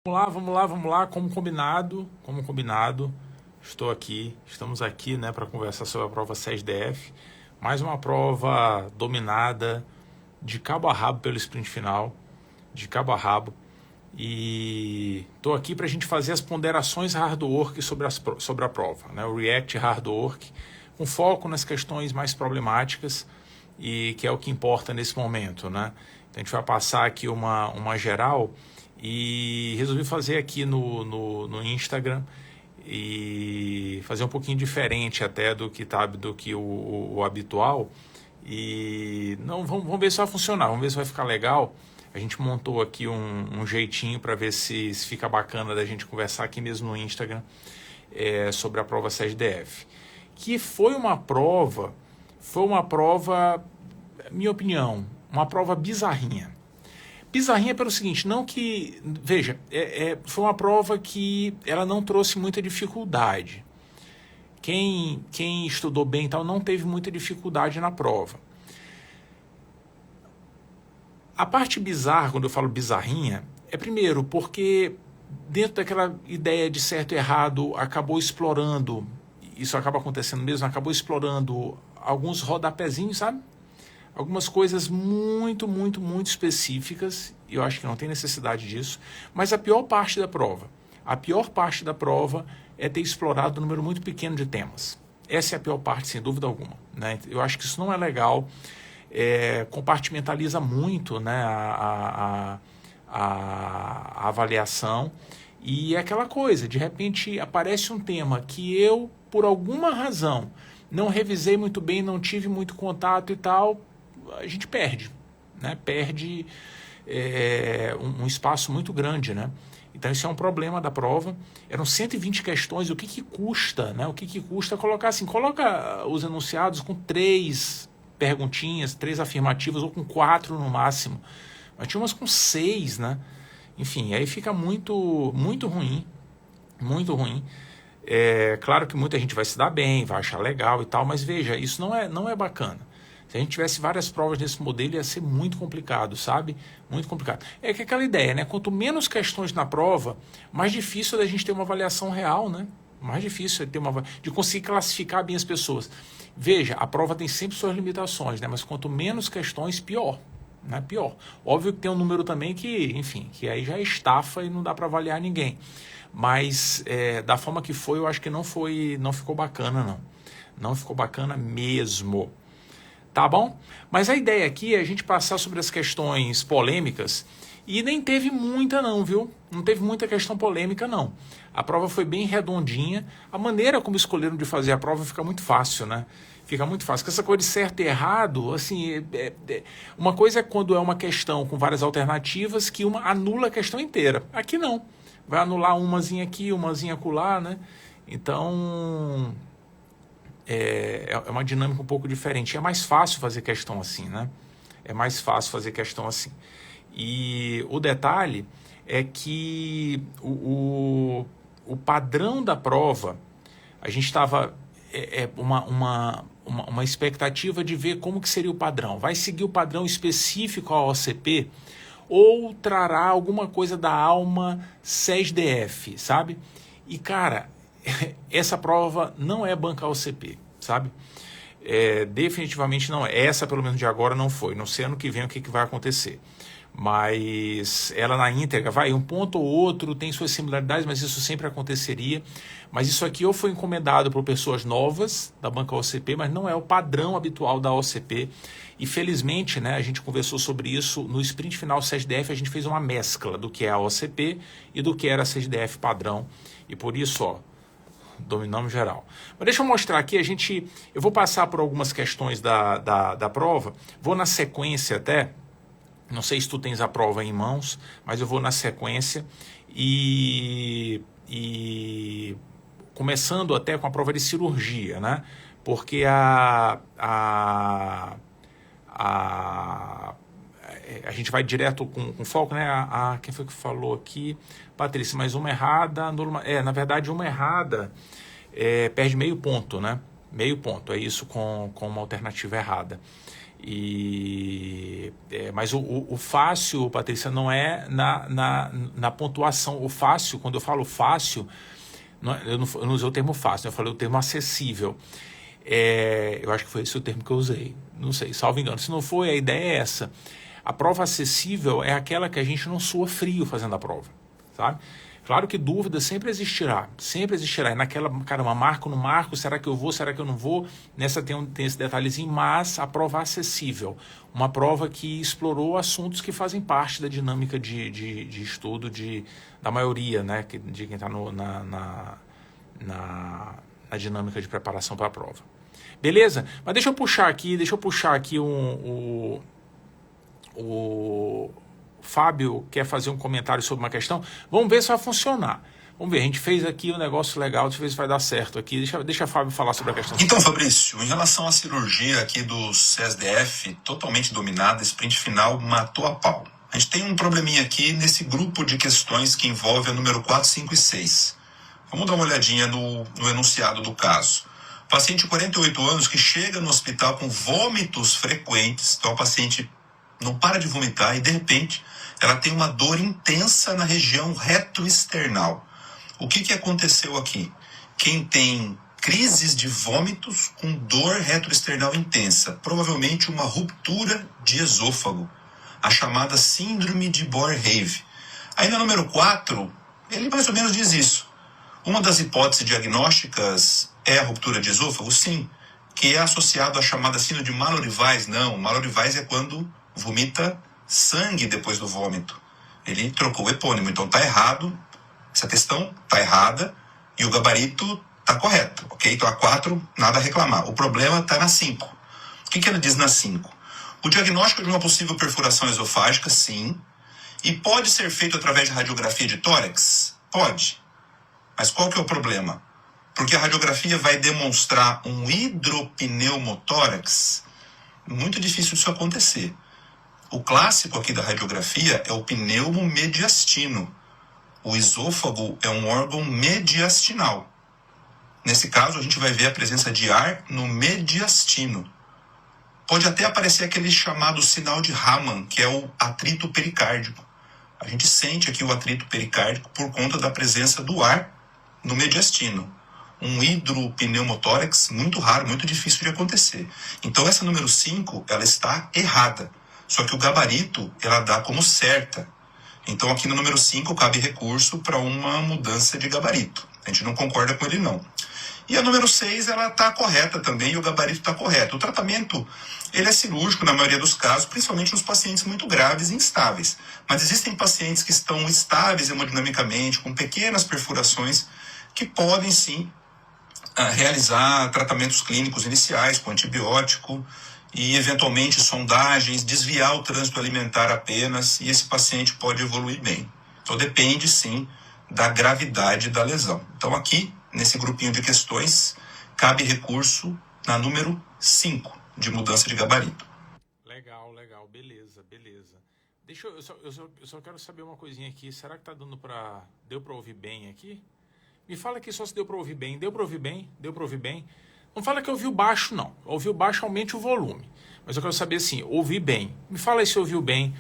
Vamos lá, como combinado, estamos aqui, né, para conversar sobre a prova SESDF, mais uma prova dominada de cabo a rabo pelo sprint final, de cabo a rabo, e estou aqui para a gente fazer as ponderações hard work sobre a prova, né, o React hard work, com foco nas questões mais problemáticas, e que é o que importa nesse momento, né? Então a gente vai passar aqui uma geral e resolvi fazer aqui no Instagram e fazer um pouquinho diferente até do que o habitual. E não, vamos ver se vai funcionar, vamos ver se vai ficar legal. A gente montou aqui um jeitinho para ver se fica bacana da gente conversar aqui mesmo no Instagram sobre a prova SESDF, que foi uma prova, minha opinião, uma prova bizarrinha. Bizarrinha pelo seguinte, não que... Veja, foi uma prova que ela não trouxe muita dificuldade. Quem estudou bem e tal não teve muita dificuldade na prova. A parte bizarra, quando eu falo bizarrinha, é primeiro porque dentro daquela ideia de certo e errado, acabou explorando, isso acaba acontecendo mesmo, acabou explorando alguns rodapezinhos, sabe? Algumas coisas muito específicas, e eu acho que não tem necessidade disso, mas a pior parte da prova é ter explorado um número muito pequeno de temas. Essa é a pior parte, sem dúvida alguma, né? Eu acho que isso não é legal, compartimentaliza muito, né, a avaliação, e é aquela coisa, de repente aparece um tema que eu, por alguma razão, não revisei muito bem, não tive muito contato e tal, a gente perde, né? Perde um espaço muito grande, né? Então isso é um problema da prova. Eram 120 questões, o que custa, né? O que custa colocar assim, coloca os enunciados com 3 perguntinhas, 3 afirmativas ou com 4 no máximo. Mas tinha umas com 6, né? Enfim, aí fica muito ruim, muito ruim. Claro que muita gente vai se dar bem, vai achar legal e tal, mas veja, isso não é bacana. Se a gente tivesse várias provas desse modelo, ia ser muito complicado, sabe? Muito complicado. É que aquela ideia, né? Quanto menos questões na prova, mais difícil é da gente ter uma avaliação real, né? Mais difícil é de conseguir classificar bem as pessoas. Veja, a prova tem sempre suas limitações, né? Mas quanto menos questões, pior. Né? Pior. Óbvio que tem um número também que, enfim, que aí já é estafa e não dá para avaliar ninguém. Mas da forma que foi, eu acho que não ficou bacana, não. Não ficou bacana mesmo. Tá bom? Mas a ideia aqui é a gente passar sobre as questões polêmicas e nem teve muita não, viu? Não teve muita questão polêmica, não. A prova foi bem redondinha. A maneira como escolheram de fazer a prova fica muito fácil, né? Fica muito fácil. Com essa coisa de certo e errado, assim, uma coisa é quando é uma questão com várias alternativas que uma anula a questão inteira. Aqui não. Vai anular umazinha aqui, umazinha acolá, né? Então... É uma dinâmica um pouco diferente. É mais fácil fazer questão assim, né? É mais fácil fazer questão assim. E o detalhe é que o padrão da prova, a gente estava... uma expectativa de ver como que seria o padrão. Vai seguir o padrão específico ao OCP ou trará alguma coisa da alma SESDF, sabe? E, cara... essa prova não é bancar o CP, sabe? Definitivamente não é. Essa, pelo menos de agora, não foi. Não sei ano que vem o que vai acontecer. Mas ela na íntegra, um ponto ou outro tem suas similaridades, mas isso sempre aconteceria. Mas isso aqui ou foi encomendado por pessoas novas da banca OCP, mas não é o padrão habitual da OCP. E felizmente, né, a gente conversou sobre isso no sprint final SESDF, a gente fez uma mescla do que é a OCP e do que era a SESDF padrão. E por isso, dominamos geral. Mas deixa eu mostrar aqui, eu vou passar por algumas questões da prova, vou na sequência até, não sei se tu tens a prova em mãos, mas eu vou na sequência e começando até com a prova de cirurgia, né? Porque a gente vai direto com foco, né? Quem foi que falou aqui? Patrícia, mas uma errada, na verdade uma errada perde meio ponto, né? Meio ponto, é isso com uma alternativa errada. Mas o fácil, Patrícia, não é na pontuação. O fácil, quando eu falo fácil, eu não usei o termo fácil, eu falei o termo acessível. Eu acho que foi esse o termo que eu usei. Não sei, salvo engano. Se não foi, a ideia é essa. A prova acessível é aquela que a gente não sua frio fazendo a prova, sabe? Claro que dúvida sempre existirá. E naquela, caramba, marco, não marco, será que eu vou, será que eu não vou? Nessa tem esse detalhezinho, mas a prova acessível. Uma prova que explorou assuntos que fazem parte da dinâmica de estudo da maioria, né? De quem está na dinâmica de preparação para a prova. Beleza? Mas deixa eu puxar aqui o Fábio quer fazer um comentário sobre uma questão. Vamos ver se vai funcionar. Vamos ver, a gente fez aqui um negócio legal, deixa eu ver se vai dar certo aqui. Deixa o Fábio falar sobre a questão. Então, Fabrício, em relação à cirurgia aqui do CSDF, totalmente dominada, sprint final, matou a pau. A gente tem um probleminha aqui nesse grupo de questões que envolve a número 4, 5 e 6. Vamos dar uma olhadinha no enunciado do caso. Paciente de 48 anos que chega no hospital com vômitos frequentes, então a paciente não para de vomitar e, de repente, ela tem uma dor intensa na região retroesternal. O que aconteceu aqui? Quem tem crises de vômitos com dor retroesternal intensa, provavelmente uma ruptura de esôfago, a chamada síndrome de Boerhaave. Aí no número 4, ele mais ou menos diz isso. Uma das hipóteses diagnósticas é a ruptura de esôfago? Sim. Que é associado à chamada síndrome de Mallory-Weiss? Não, Mallory-Weiss é quando vomita sangue depois do vômito. Ele trocou o epônimo, então está errado. Essa questão está errada e o gabarito está correto, ok? Então a 4, nada a reclamar. O problema está na 5. O que ele diz na 5? O diagnóstico de uma possível perfuração esofágica, sim. E pode ser feito através de radiografia de tórax? Pode. Mas qual que é o problema? Porque a radiografia vai demonstrar um hidropneumotórax. Muito difícil disso acontecer. O clássico aqui da radiografia é o pneumomediastino. O esôfago é um órgão mediastinal. Nesse caso, a gente vai ver a presença de ar no mediastino. Pode até aparecer aquele chamado sinal de Raman, que é o atrito pericárdico. A gente sente aqui o atrito pericárdico por conta da presença do ar no mediastino. Um hidropneumotórax muito raro, muito difícil de acontecer. Então essa número 5, ela está errada. Só que o gabarito, ela dá como certa. Então aqui no número 5 cabe recurso para uma mudança de gabarito. A gente não concorda com ele não. E a número 6, ela está correta também e o gabarito está correto. O tratamento, ele é cirúrgico na maioria dos casos, principalmente nos pacientes muito graves e instáveis. Mas existem pacientes que estão estáveis hemodinamicamente, com pequenas perfurações, que podem sim realizar tratamentos clínicos iniciais com antibiótico e eventualmente sondagens, desviar o trânsito alimentar apenas e esse paciente pode evoluir bem. Então depende sim da gravidade da lesão. Então aqui, nesse grupinho de questões, cabe recurso na número 5 de mudança de gabarito. Legal, beleza. Eu só quero saber uma coisinha aqui, será que deu para ouvir bem aqui? Me fala aqui só se deu para ouvir bem. Deu para ouvir bem? Não fala que ouviu baixo, não. Ouviu baixo, aumente o volume. Mas eu quero saber assim, ouvi bem. Me fala aí se ouviu bem,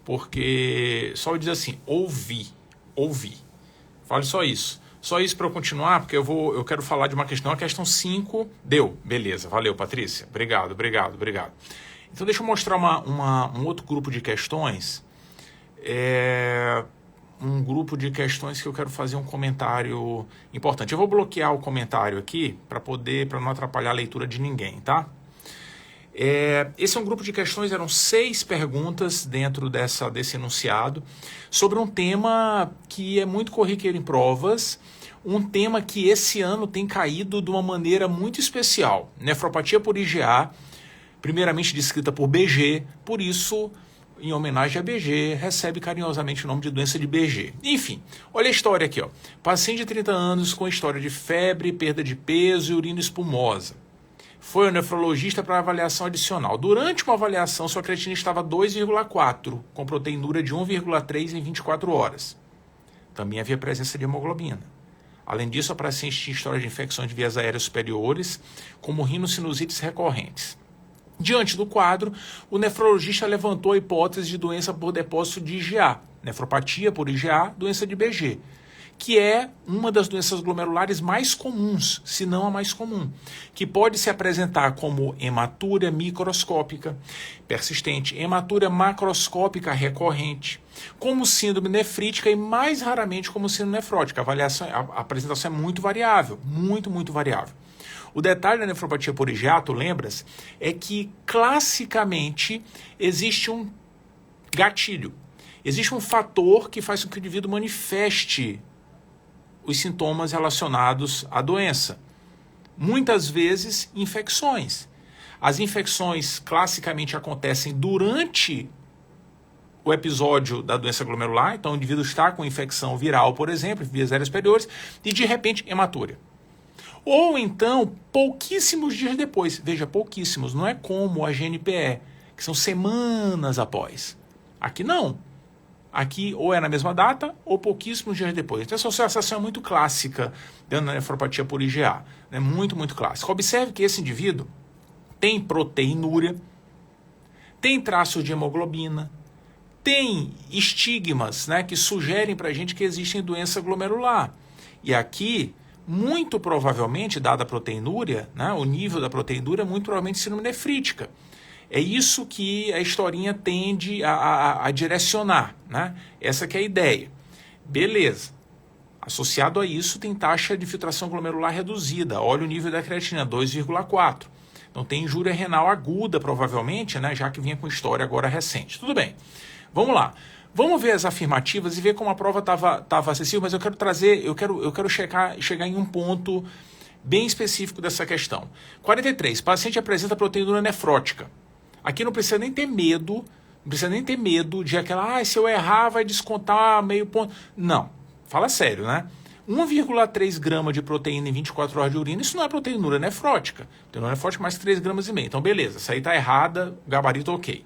porque só diz assim, ouvi. Fale só isso. Só isso para eu continuar, porque eu quero falar de uma questão. A questão 5, deu. Beleza, valeu, Patrícia. Obrigado. Então deixa eu mostrar um outro grupo de questões. Um grupo de questões que eu quero fazer um comentário importante. Eu vou bloquear o comentário aqui para não atrapalhar a leitura de ninguém, tá? Esse é um grupo de questões, eram 6 perguntas dentro desse enunciado sobre um tema que é muito corriqueiro em provas, um tema que esse ano tem caído de uma maneira muito especial. Nefropatia por IgA, primeiramente descrita por BG, por isso, em homenagem a BG, recebe carinhosamente o nome de doença de BG. Enfim, olha a história aqui, ó. Paciente de 30 anos com história de febre, perda de peso e urina espumosa. Foi ao nefrologista para avaliação adicional. Durante uma avaliação, sua creatina estava 2,4, com proteinúria de 1,3 em 24 horas. Também havia presença de hemoglobina. Além disso, a paciente tinha história de infecções de vias aéreas superiores, como rinossinusites recorrentes. Diante do quadro, o nefrologista levantou a hipótese de doença por depósito de IgA, nefropatia por IgA, doença de BG, que é uma das doenças glomerulares mais comuns, se não a mais comum, que pode se apresentar como hematúria microscópica persistente, hematúria macroscópica recorrente, como síndrome nefrítica e mais raramente como síndrome nefrótica. A apresentação é muito variável, muito variável. O detalhe da nefropatia por IgA, tu lembras, é que classicamente existe um gatilho, existe um fator que faz com que o indivíduo manifeste os sintomas relacionados à doença. Muitas vezes, infecções. As infecções classicamente acontecem durante o episódio da doença glomerular, então o indivíduo está com infecção viral, por exemplo, vias aéreas superiores, e de repente hematúria. Ou então, pouquíssimos dias depois. Veja, pouquíssimos, não é como a GNPE, que são semanas após. Aqui não. Aqui ou é na mesma data ou pouquíssimos dias depois. Então essa associação é muito clássica dentro da nefropatia por IgA. Né? Muito clássica. Observe que esse indivíduo tem proteinúria, tem traços de hemoglobina, tem estigmas, né, que sugerem para a gente que existe doença glomerular. E aqui, muito provavelmente, dada a proteinúria, né, o nível da proteinúria, muito provavelmente síndrome nefrítica. É isso que a historinha tende a direcionar, né? Essa que é a ideia. Beleza. Associado a isso, tem taxa de filtração glomerular reduzida. Olha o nível da creatina, 2,4. Então tem injúria renal aguda, provavelmente, né, já que vinha com história agora recente. Tudo bem. Vamos lá. Vamos ver as afirmativas e ver como a prova estava acessível, mas eu quero trazer, eu quero chegar em um ponto bem específico dessa questão. 43. Paciente apresenta proteinúria nefrótica. Aqui não precisa nem ter medo, de aquela, se eu errar vai descontar meio ponto. Não, fala sério, né? 1,3 grama de proteína em 24 horas de urina, isso não é proteinúria nefrótica. Proteinúria nefrótica mais 3,5 gramas. Então, beleza, essa aí tá errada, gabarito ok.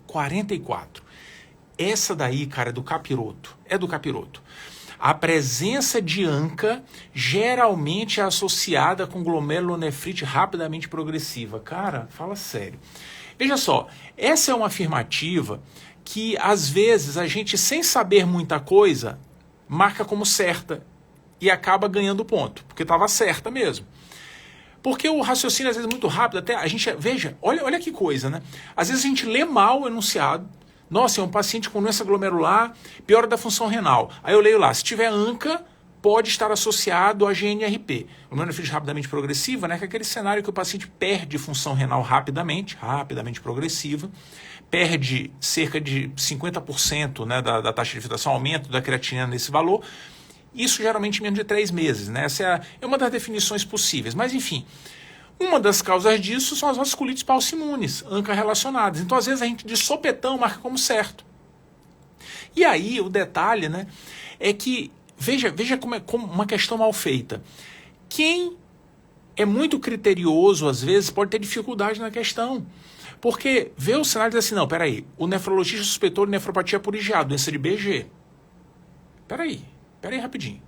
44. Essa daí, cara, é do capiroto. A presença de ANCA geralmente é associada com glomerulonefrite rapidamente progressiva. Cara, fala sério. Veja só, essa é uma afirmativa que, às vezes, a gente, sem saber muita coisa, marca como certa e acaba ganhando ponto, porque estava certa mesmo. Porque o raciocínio, às vezes, é muito rápido, até a gente, veja, olha que coisa, né? Às vezes a gente lê mal o enunciado. Nossa, é um paciente com doença glomerular, piora da função renal. Aí eu leio lá, se tiver ANCA, pode estar associado a GNRP. Glomerulonefrite rapidamente progressiva, né? Que é aquele cenário que o paciente perde função renal rapidamente progressiva, perde cerca de 50%, né, da taxa de filtração, aumento da creatinina nesse valor. Isso geralmente em menos de 3 meses, né? Essa é uma das definições possíveis. Mas, enfim, uma das causas disso são as vasculites paucimunes, ANCA relacionadas. Então, às vezes, a gente de sopetão marca como certo. E aí, o detalhe, né, é que, veja como uma questão mal feita. Quem é muito criterioso, às vezes, pode ter dificuldade na questão. Porque vê o cenário e diz assim, não, peraí, o nefrologista suspeitou de nefropatia por IgA, doença de BG. Peraí rapidinho.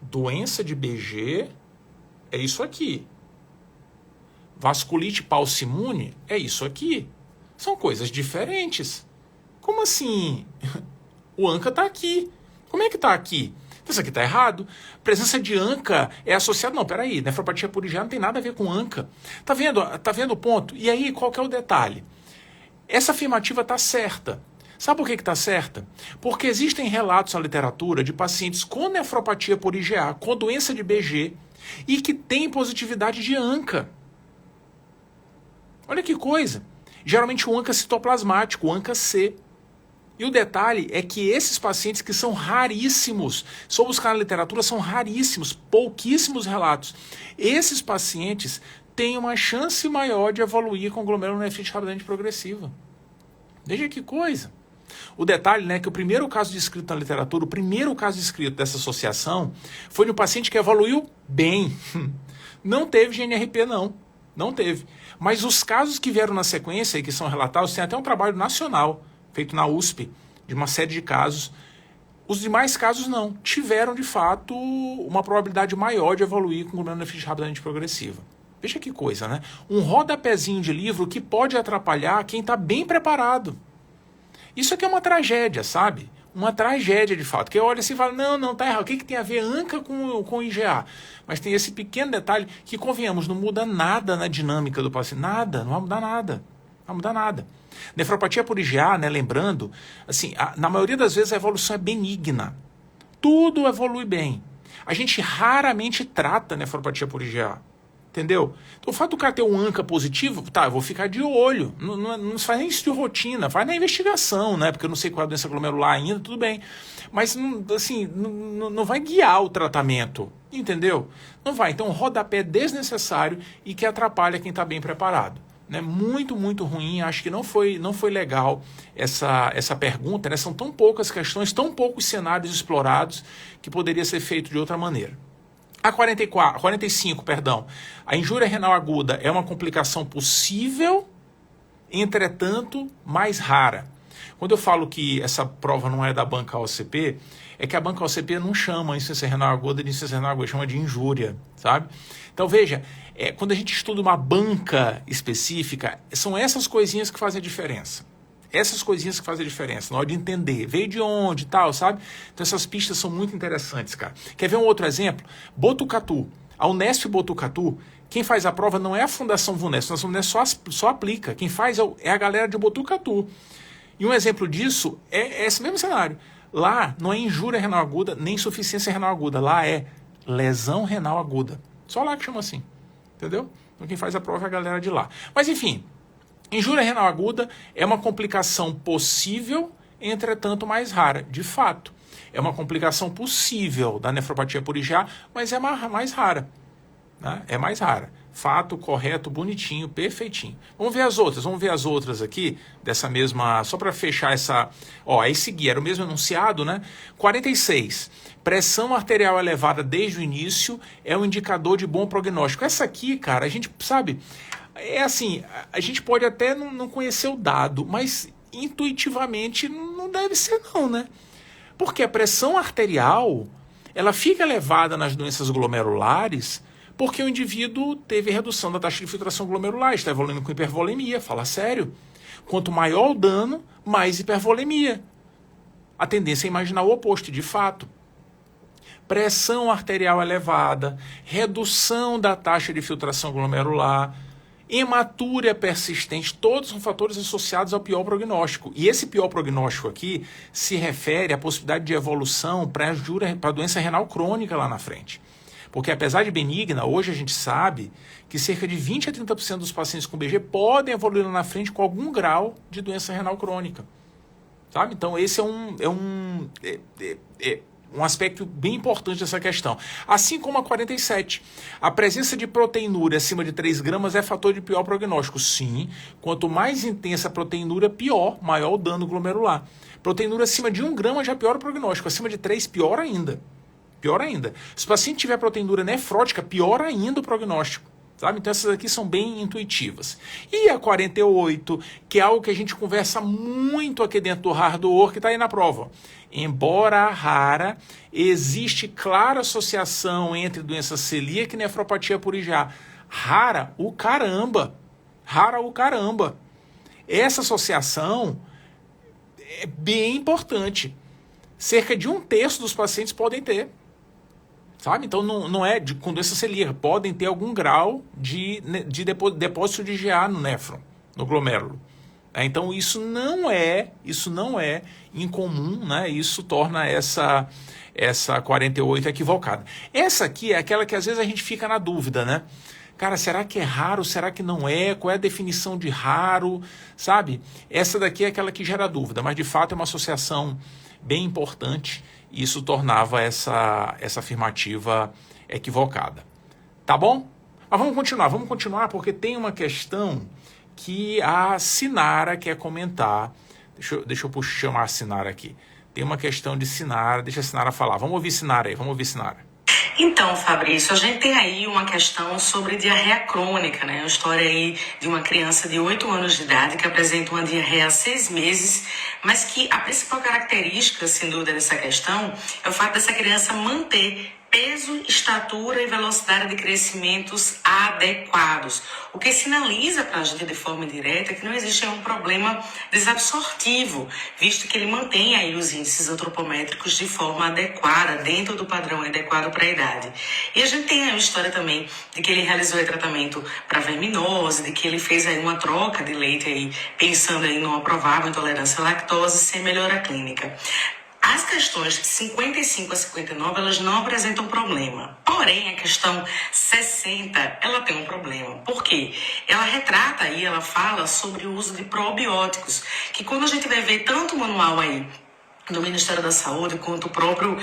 Doença de BG é isso aqui. Vasculite paucimune é isso aqui. São coisas diferentes. Como assim? O ANCA está aqui. Como é que está aqui? Isso aqui está errado. Presença de ANCA é associada... Não, peraí, nefropatia por IgA não tem nada a ver com ANCA. Tá vendo o ponto? E aí, qual que é o detalhe? Essa afirmativa está certa. Sabe por que está certa? Porque existem relatos na literatura de pacientes com nefropatia por IgA, com doença de BG, e que têm positividade de ANCA. Olha que coisa. Geralmente o ANCA citoplasmático, o ANCA-C. E o detalhe é que esses pacientes que são raríssimos, se eu buscar na literatura, são raríssimos, pouquíssimos relatos. Esses pacientes têm uma chance maior de evoluir com glomerulonefrite rapidamente progressiva. Veja que coisa. O detalhe, né, que o primeiro caso descrito na literatura, o primeiro caso descrito dessa associação, foi de um paciente que evoluiu bem. Não teve GNRP, não teve. Mas os casos que vieram na sequência e que são relatados, tem até um trabalho nacional, feito na USP, de uma série de casos. Os demais casos não. Tiveram, de fato, uma probabilidade maior de evoluir com glomerulonefrite rapidamente progressiva. Veja que coisa, né? Um rodapézinho de livro que pode atrapalhar quem está bem preparado. Isso aqui é uma tragédia, sabe? Uma tragédia de fato. Que eu olho assim e falo, não, tá errado. O que tem a ver ANCA com IgA? Mas tem esse pequeno detalhe que, convenhamos, não muda nada na dinâmica do paciente. Nada, não vai mudar nada. Não vai mudar nada. Nefropatia por IgA, né, lembrando, assim, na maioria das vezes a evolução é benigna. Tudo evolui bem. A gente raramente trata nefropatia por IgA. Entendeu? Então, o fato do cara ter um ANCA positivo, tá, eu vou ficar de olho. Não se faz nem isso de rotina, faz na investigação, né? Porque eu não sei qual é a doença glomerular ainda, tudo bem. Mas, assim, não vai guiar o tratamento, entendeu? Não vai. Então, rodapé desnecessário e que atrapalha quem está bem preparado. Né? Muito, muito ruim. Acho que não foi legal essa pergunta, né? São tão poucas questões, tão poucos cenários explorados que poderia ser feito de outra maneira. A 45, a injúria renal aguda é uma complicação possível, entretanto, mais rara. Quando eu falo que essa prova não é da banca OCP, é que a banca OCP não chama insuficiência renal aguda de insuficiência renal aguda, chama de injúria, sabe? Então, veja, quando a gente estuda uma banca específica, são essas coisinhas que fazem a diferença. Essas coisinhas que fazem a diferença, na hora de entender, veio de onde e tal, sabe? Então essas pistas são muito interessantes, cara. Quer ver um outro exemplo? Botucatu. A Unesp Botucatu, quem faz a prova não é a Fundação VUNESP, a Fundação VUNESP só aplica. Quem faz é a galera de Botucatu. E um exemplo disso é esse mesmo cenário. Lá não é injúria renal aguda, nem insuficiência renal aguda. Lá é lesão renal aguda. Só lá que chama assim, entendeu? Então quem faz a prova é a galera de lá. Mas enfim... Injúria renal aguda é uma complicação possível, entretanto mais rara. De fato, é uma complicação possível da nefropatia por IgA, mas é mais rara. Né? É mais rara. Fato, correto, bonitinho, perfeitinho. Vamos ver as outras aqui, dessa mesma... Só para fechar essa... esse aqui era o mesmo enunciado, né? 46. Pressão arterial elevada desde o início é um indicador de bom prognóstico. Essa aqui, cara, a gente sabe... É assim, a gente pode até não conhecer o dado, mas intuitivamente não deve ser não, né? Porque a pressão arterial, ela fica elevada nas doenças glomerulares porque o indivíduo teve redução da taxa de filtração glomerular, está evoluindo com hipervolemia, fala sério. Quanto maior o dano, mais hipervolemia. A tendência é imaginar o oposto, de fato. Pressão arterial elevada, redução da taxa de filtração glomerular, hematúria persistente, todos são fatores associados ao pior prognóstico. E esse pior prognóstico aqui se refere à possibilidade de evolução para a doença renal crônica lá na frente. Porque apesar de benigna, hoje a gente sabe que cerca de 20 a 30% dos pacientes com BG podem evoluir lá na frente com algum grau de doença renal crônica. Sabe? Então esse é um aspecto bem importante dessa questão. Assim como a 47. A presença de proteinúria acima de 3 gramas é fator de pior prognóstico. Sim, quanto mais intensa a proteinúria, pior, maior o dano glomerular. Proteinúria acima de 1 grama já piora o prognóstico. Acima de 3, pior ainda. Pior ainda. Se o paciente tiver proteinúria nefrótica, pior ainda o prognóstico. Sabe? Então essas aqui são bem intuitivas. E a 48, que é algo que a gente conversa muito aqui dentro do hardware, que está aí na prova. Embora rara, existe clara associação entre doença celíaca e nefropatia por IgA. Rara o caramba. Rara o caramba. Essa associação é bem importante. Cerca de 1/3 dos pacientes podem ter. Sabe? Então não é com doença celíaca, podem ter algum grau de depósito de IgA no néfron, no glomérulo. Então isso não é incomum, né? Isso torna essa 48 equivocada. Essa aqui é aquela que às vezes a gente fica na dúvida, né? Cara, será que é raro? Será que não é? Qual é a definição de raro? Sabe? Essa daqui é aquela que gera dúvida, mas de fato é uma associação bem importante. E isso tornava essa afirmativa equivocada. Tá bom? Mas vamos continuar porque tem uma questão que a Sinara quer comentar. Deixa eu chamar a Sinara aqui. Tem uma questão de Sinara, deixa a Sinara falar. Vamos ouvir Sinara aí, vamos ouvir Sinara. Então, Fabrício, a gente tem aí uma questão sobre diarreia crônica, né? Uma história aí de uma criança de 8 anos de idade que apresenta uma diarreia há 6 meses, mas que a principal característica, sem dúvida, dessa questão é o fato dessa criança manter peso, estatura e velocidade de crescimentos adequados, o que sinaliza para a gente de forma indireta que não existe um problema desabsortivo, visto que ele mantém aí os índices antropométricos de forma adequada, dentro do padrão adequado para a idade. E a gente tem aí uma história também de que ele realizou aí tratamento para verminose, de que ele fez aí uma troca de leite aí, pensando aí numa provável intolerância à lactose sem melhora clínica. As questões 55 a 59, elas não apresentam problema. Porém, a questão 60, ela tem um problema. Por quê? Ela retrata aí, ela fala sobre o uso de probióticos, que quando a gente vai ver tanto o manual aí do Ministério da Saúde, quanto o próprio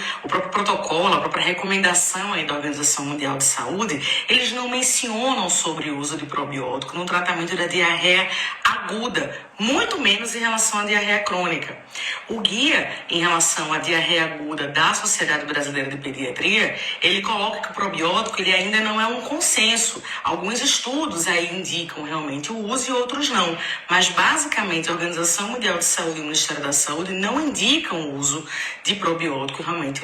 protocolo, a própria recomendação aí da Organização Mundial de Saúde, eles não mencionam sobre o uso de probiótico no tratamento da diarreia aguda, muito menos em relação à diarreia crônica. O guia em relação à diarreia aguda da Sociedade Brasileira de Pediatria, ele coloca que o probiótico ele ainda não é um consenso. Alguns estudos aí indicam realmente o uso e outros não. Mas basicamente a Organização Mundial de Saúde e o Ministério da Saúde não indicam o uso de probiótico realmente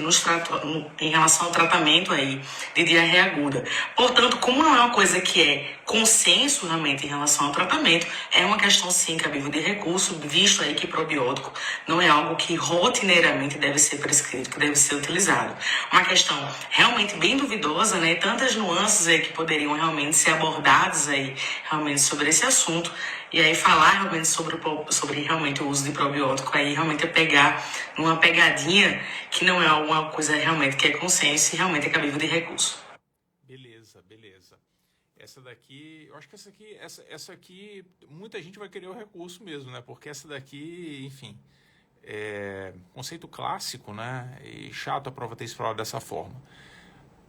em relação ao tratamento aí de diarreia aguda. Portanto, como não é uma coisa que é consenso realmente em relação ao tratamento, é uma questão sim cabível de recurso, visto aí que probiótico não é algo que rotineiramente deve ser prescrito, que deve ser utilizado. Uma questão realmente bem duvidosa, né? Tantas nuances aí que poderiam realmente ser abordadas aí realmente sobre esse assunto. E aí falar realmente sobre realmente o uso de probiótico aí realmente é pegar numa pegadinha que não é alguma coisa realmente que é consenso e realmente é cabível de recurso. Beleza. Essa daqui, eu acho que essa aqui, muita gente vai querer o recurso mesmo, né? Porque essa daqui, enfim, é conceito clássico, né? E chato a prova ter explorado dessa forma.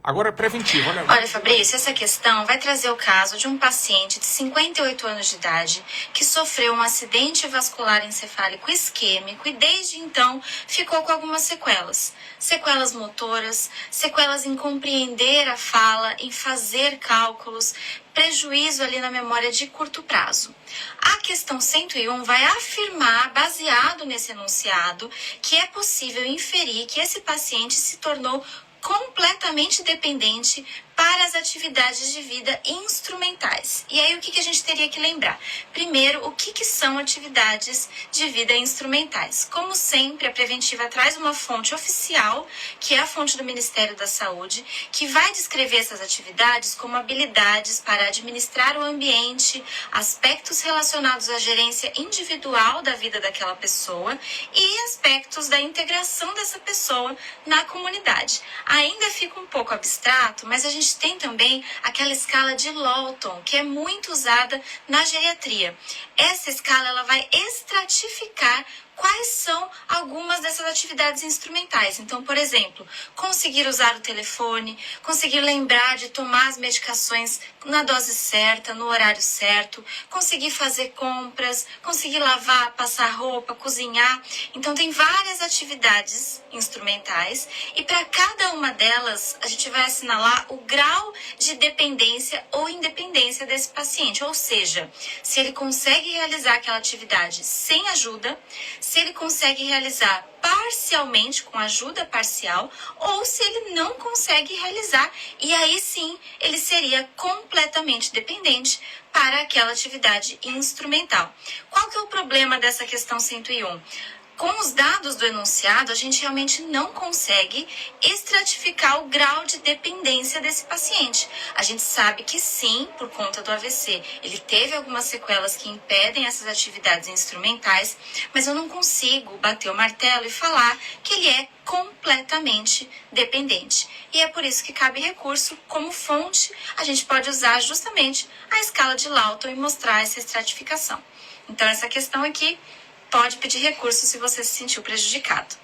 Agora, preventivo. Olha, Fabrício, essa questão vai trazer o caso de um paciente de 58 anos de idade que sofreu um acidente vascular encefálico isquêmico e desde então ficou com algumas sequelas. Sequelas motoras, sequelas em compreender a fala, em fazer cálculos, prejuízo ali na memória de curto prazo. A questão 101 vai afirmar, baseado nesse enunciado, que é possível inferir que esse paciente se tornou completamente dependente para as atividades de vida instrumentais. E aí o que a gente teria que lembrar? Primeiro, o que são atividades de vida instrumentais? Como sempre, a Preventiva traz uma fonte oficial, que é a fonte do Ministério da Saúde, que vai descrever essas atividades como habilidades para administrar o ambiente, aspectos relacionados à gerência individual da vida daquela pessoa e aspectos da integração dessa pessoa na comunidade. Ainda fica um pouco abstrato, mas a gente tem também aquela escala de Lawton, que é muito usada na geriatria. Essa escala ela vai estratificar quais são algumas dessas atividades instrumentais. Então, por exemplo, conseguir usar o telefone, conseguir lembrar de tomar as medicações na dose certa, no horário certo, conseguir fazer compras, conseguir lavar, passar roupa, cozinhar. Então, tem várias atividades instrumentais e para cada uma delas a gente vai assinalar o grau de dependência ou independência desse paciente. Ou seja, se ele consegue realizar aquela atividade sem ajuda, se ele consegue realizar parcialmente, com ajuda parcial, ou se ele não consegue realizar, e aí sim ele seria completamente dependente para aquela atividade instrumental. Qual que é o problema dessa questão 101? Com os dados do enunciado, a gente realmente não consegue estratificar o grau de dependência desse paciente. A gente sabe que sim, por conta do AVC, ele teve algumas sequelas que impedem essas atividades instrumentais, mas eu não consigo bater o martelo e falar que ele é completamente dependente. E é por isso que cabe recurso. Como fonte, a gente pode usar justamente a escala de Lawton e mostrar essa estratificação. Então, essa questão aqui pode pedir recurso se você se sentiu prejudicado.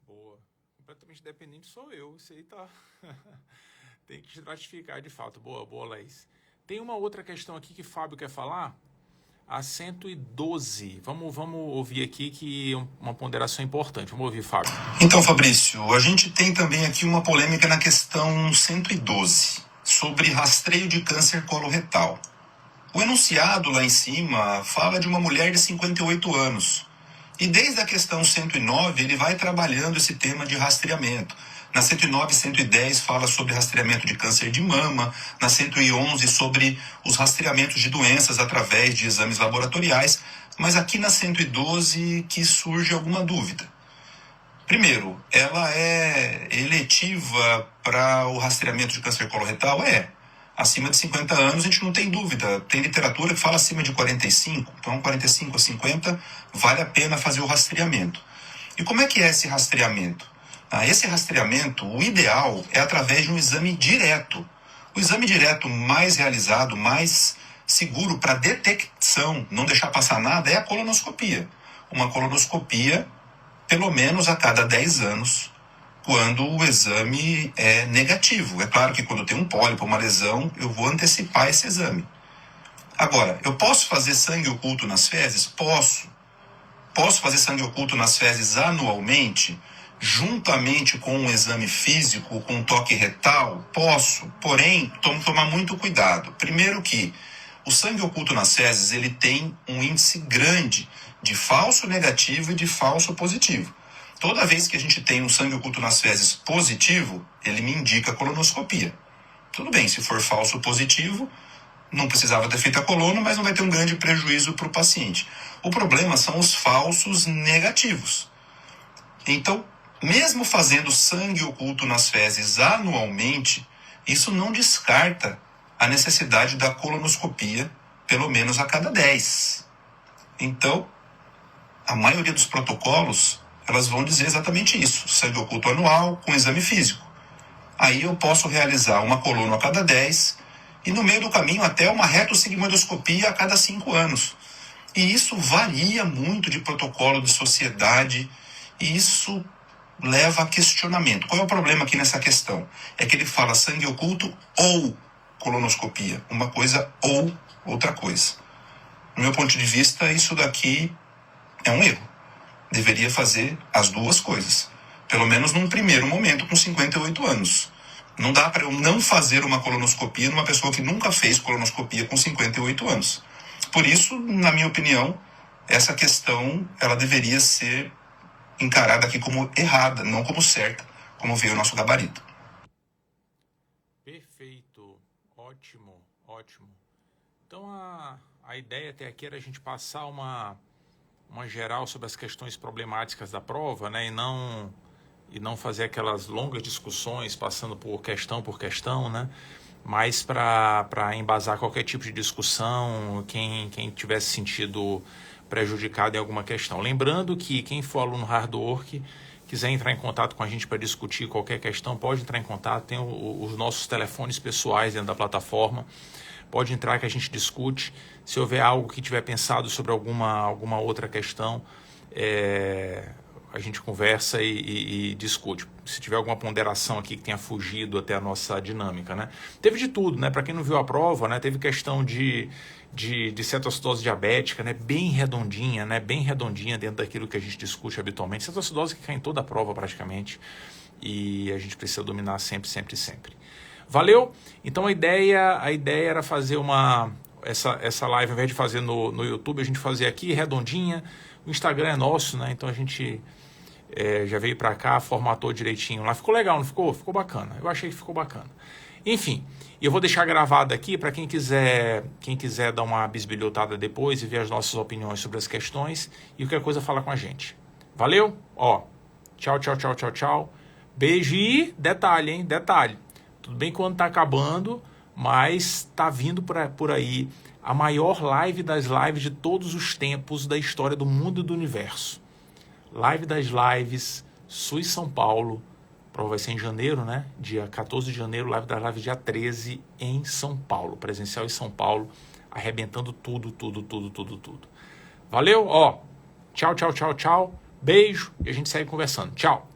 Boa. Completamente dependente sou eu. Isso aí tá... Tem que estratificar de fato. Boa, Laís. Tem uma outra questão aqui que o Fábio quer falar. A 112. Vamos ouvir aqui que é uma ponderação importante. Vamos ouvir, Fábio. Então, Fabrício, a gente tem também aqui uma polêmica na questão 112, sobre rastreio de câncer coloretal. O enunciado lá em cima fala de uma mulher de 58 anos. E desde a questão 109 ele vai trabalhando esse tema de rastreamento. Na 109 e 110 fala sobre rastreamento de câncer de mama. Na 111 sobre os rastreamentos de doenças através de exames laboratoriais. Mas aqui na 112 que surge alguma dúvida. Primeiro, ela é eletiva para o rastreamento de câncer coloretal? É. Acima de 50 anos a gente não tem dúvida. Tem literatura que fala acima de 45. Então 45 a 50 vale a pena fazer o rastreamento. E como é que é esse rastreamento? Esse rastreamento, o ideal é através de um exame direto. O exame direto mais realizado, mais seguro para detecção, não deixar passar nada, é a colonoscopia. Uma colonoscopia, pelo menos a cada 10 anos, quando o exame é negativo. É claro que quando tem um pólipo, uma lesão, eu vou antecipar esse exame. Agora, eu posso fazer sangue oculto nas fezes? Posso. Posso fazer sangue oculto nas fezes anualmente, juntamente com um exame físico, com um toque retal? Posso. Porém, tomar muito cuidado. Primeiro que o sangue oculto nas fezes ele tem um índice grande de falso negativo e de falso positivo. Toda vez que a gente tem um sangue oculto nas fezes positivo, ele me indica colonoscopia. Tudo bem, se for falso positivo, não precisava ter feito a coluna, mas não vai ter um grande prejuízo para o paciente. O problema são os falsos negativos. Então, mesmo fazendo sangue oculto nas fezes anualmente, isso não descarta a necessidade da colonoscopia, pelo menos a cada 10. Então, a maioria dos protocolos, elas vão dizer exatamente isso. Sangue oculto anual com exame físico. Aí eu posso realizar uma coluna a cada 10 e no meio do caminho até uma retossigmoidoscopia a cada 5 anos. E isso varia muito de protocolo de sociedade e isso leva a questionamento. Qual é o problema aqui nessa questão? É que ele fala sangue oculto ou colonoscopia. Uma coisa ou outra coisa. No meu ponto de vista, isso daqui é um erro. Deveria fazer as duas coisas. Pelo menos num primeiro momento, com 58 anos. Não dá para eu não fazer uma colonoscopia numa pessoa que nunca fez colonoscopia com 58 anos. Por isso, na minha opinião, essa questão ela deveria ser encarada aqui como errada, não como certa, como veio o nosso gabarito. Perfeito. Ótimo, ótimo. Então, a ideia até aqui era a gente passar uma geral sobre as questões problemáticas da prova, né, e não fazer aquelas longas discussões passando por questão, né, mas para embasar qualquer tipo de discussão, quem tivesse sentido prejudicado em alguma questão. Lembrando que quem for aluno hardwork, quiser entrar em contato com a gente para discutir qualquer questão, pode entrar em contato, tem os nossos telefones pessoais dentro da plataforma, pode entrar que a gente discute. Se houver algo que tiver pensado sobre alguma outra questão, a gente conversa e discute. Se tiver alguma ponderação aqui que tenha fugido até a nossa dinâmica, né? Teve de tudo, né? Para quem não viu a prova, né? Teve questão de cetoacidose diabética, né? Bem redondinha, né? Bem redondinha dentro daquilo que a gente discute habitualmente. Cetoacidose que cai em toda a prova praticamente e a gente precisa dominar sempre. Valeu? Então a ideia era fazer essa live, ao invés de fazer no YouTube, a gente fazer aqui redondinha. O Instagram é nosso, né? Então a gente já veio para cá, formatou direitinho lá. Ficou legal, não ficou? Ficou bacana. Eu achei que ficou bacana. Enfim, eu vou deixar gravado aqui para quem quiser dar uma bisbilhotada depois e ver as nossas opiniões sobre as questões e qualquer coisa fala com a gente. Valeu? Ó, tchau. Beijo e detalhe, hein? Detalhe. Tudo bem que o ano tá acabando, mas tá vindo por aí a maior live das lives de todos os tempos da história do mundo e do universo. Live das lives, SUS São Paulo. A prova vai ser em janeiro, né? Dia 14 de janeiro, live das lives, dia 13 em São Paulo. Presencial em São Paulo, arrebentando tudo. Valeu, ó. Tchau. Beijo e a gente segue conversando. Tchau.